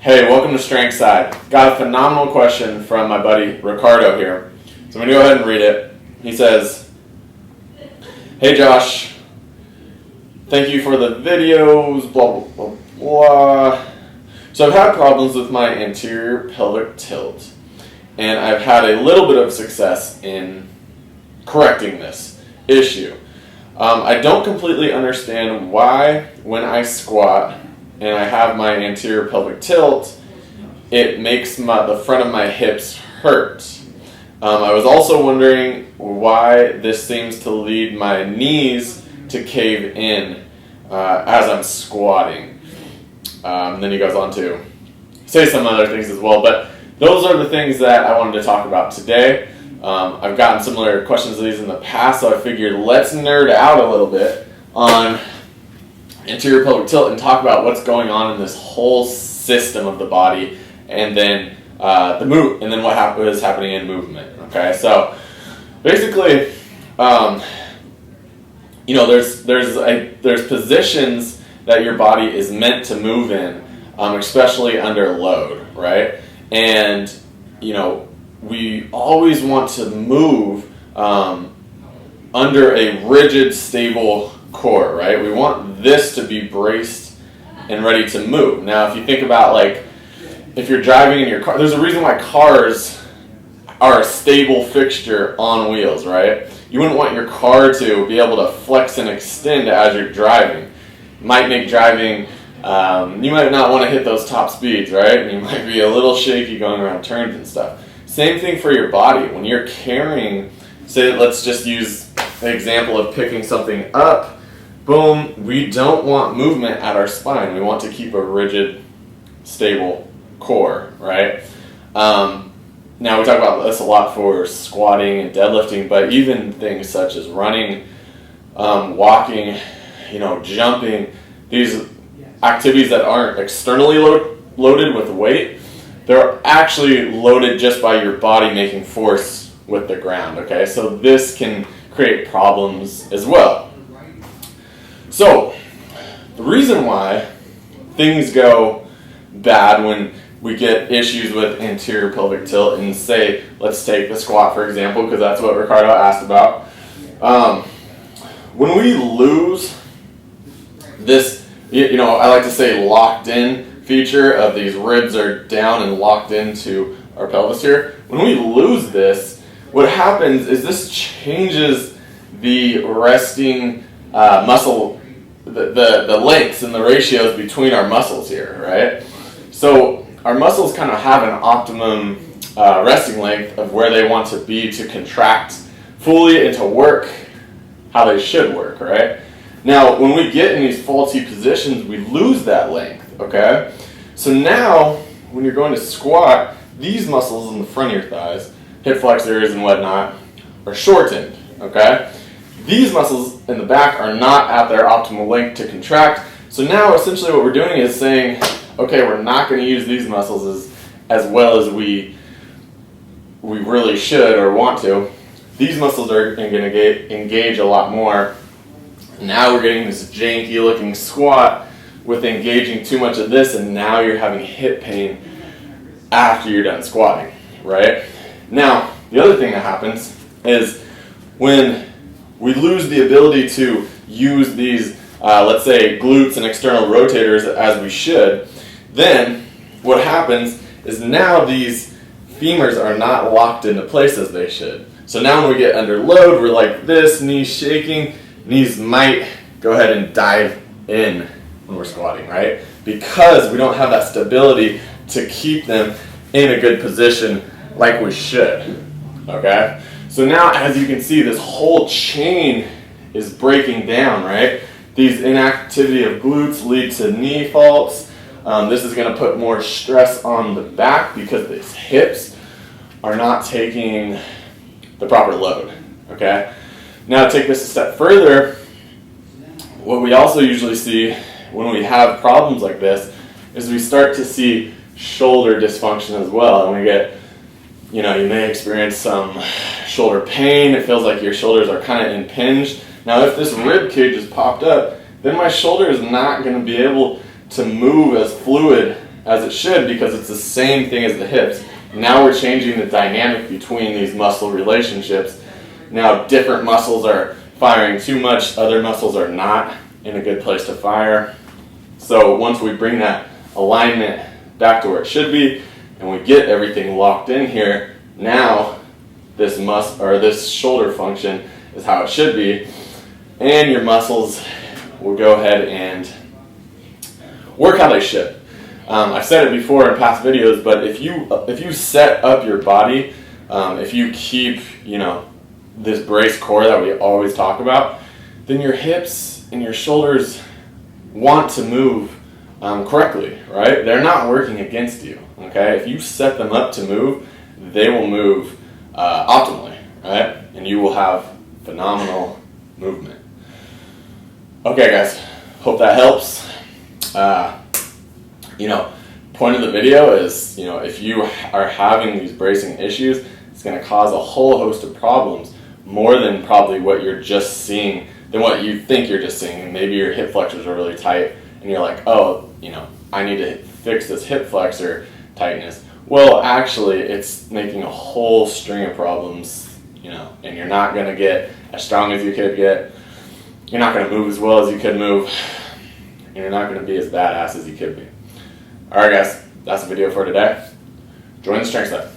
Hey, welcome to Strength Side. Got a phenomenal question from my buddy Ricardo here. So I'm going to go ahead and read it. He says, "Hey Josh, thank you for the videos, blah, blah, blah, blah. So I've had problems with my anterior pelvic tilt, and I've had a little bit of success in correcting this issue. I don't completely understand why when I squat and I have my anterior pelvic tilt, it makes the front of my hips hurt. I was also wondering why this seems to lead my knees to cave in as I'm squatting." Then he goes on to say some other things as well, but those are the things that I wanted to talk about today. I've gotten similar questions to these in the past, so I figured let's nerd out a little bit on anterior pelvic tilt and talk about what's going on in this whole system of the body, and then what is happening in movement. Okay, so basically, there's positions that your body is meant to move in, especially under load, right? And we always want to move under a rigid, stable core, right? We want this to be braced and ready to move. Now, if you think about, like, if you're driving in your car, there's a reason why cars are a stable fixture on wheels, right? You wouldn't want your car to be able to flex and extend as you're driving. It might make driving, you might not want to hit those top speeds, right? You might be a little shaky going around turns and stuff. Same thing for your body. When you're carrying, say, let's just use an example of picking something up. Boom, we don't want movement at our spine. We want to keep a rigid, stable core, right? Now, we talk about this a lot for squatting and deadlifting, but even things such as running, walking, jumping, these activities that aren't externally loaded with weight, they're actually loaded just by your body making force with the ground, okay? So this can create problems as well. So, the reason why things go bad when we get issues with anterior pelvic tilt, and say, let's take the squat for example, because that's what Ricardo asked about. When we lose this, I like to say locked in feature of these ribs are down and locked into our pelvis here. When we lose this, what happens is this changes the resting muscle, the lengths and the ratios between our muscles here, right? So our muscles kind of have an optimum resting length of where they want to be to contract fully and to work how they should work, right? Now, when we get in these faulty positions, we lose that length, okay? So now, when you're going to squat, these muscles in the front of your thighs, hip flexors and whatnot, are shortened, okay? These muscles in the back are not at their optimal length to contract. So now, essentially what we're doing is saying, okay, we're not going to use these muscles as well as we really should or want to. These muscles are going to engage a lot more. Now we're getting this janky looking squat with engaging too much of this, and now you're having hip pain after you're done squatting, right? Now, the other thing that happens is when we lose the ability to use these, let's say, glutes and external rotators as we should, then what happens is now these femurs are not locked into place as they should. So now when we get under load, we're like this, knees shaking, knees might go ahead and dive in when we're squatting, right? Because we don't have that stability to keep them in a good position like we should, okay? So now, as you can see, this whole chain is breaking down, right? These inactivity of glutes lead to knee faults. This is going to put more stress on the back because these hips are not taking the proper load, okay? Now, to take this a step further, what we also usually see when we have problems like this is we start to see shoulder dysfunction as well. And we get, you may experience some shoulder pain. It feels like your shoulders are kind of impinged. Now, if this rib cage is popped up, then my shoulder is not going to be able to move as fluid as it should, because it's the same thing as the hips. Now we're changing the dynamic between these muscle relationships. Now different muscles are firing too much, other muscles are not in a good place to fire. So once we bring that alignment back to where it should be, and we get everything locked in here, now this shoulder function is how it should be, and your muscles will go ahead and work how they should. I've said it before in past videos, but if you set up your body, if you keep, this brace core that we always talk about, then your hips and your shoulders want to move correctly, right? They're not working against you, okay? If you set them up to move, they will move optimally, right? And you will have phenomenal movement. Okay, guys, hope that helps. Point of the video is, if you are having these bracing issues, it's going to cause a whole host of problems, more than probably what you're just seeing, than what you think you're just seeing. Maybe your hip flexors are really tight, and you're like, oh, I need to fix this hip flexor tightness. Well, actually, it's making a whole string of problems, and you're not going to get as strong as you could get. You're not going to move as well as you could move, and you're not going to be as badass as you could be. Alright guys, that's the video for today. Join the strength stuff.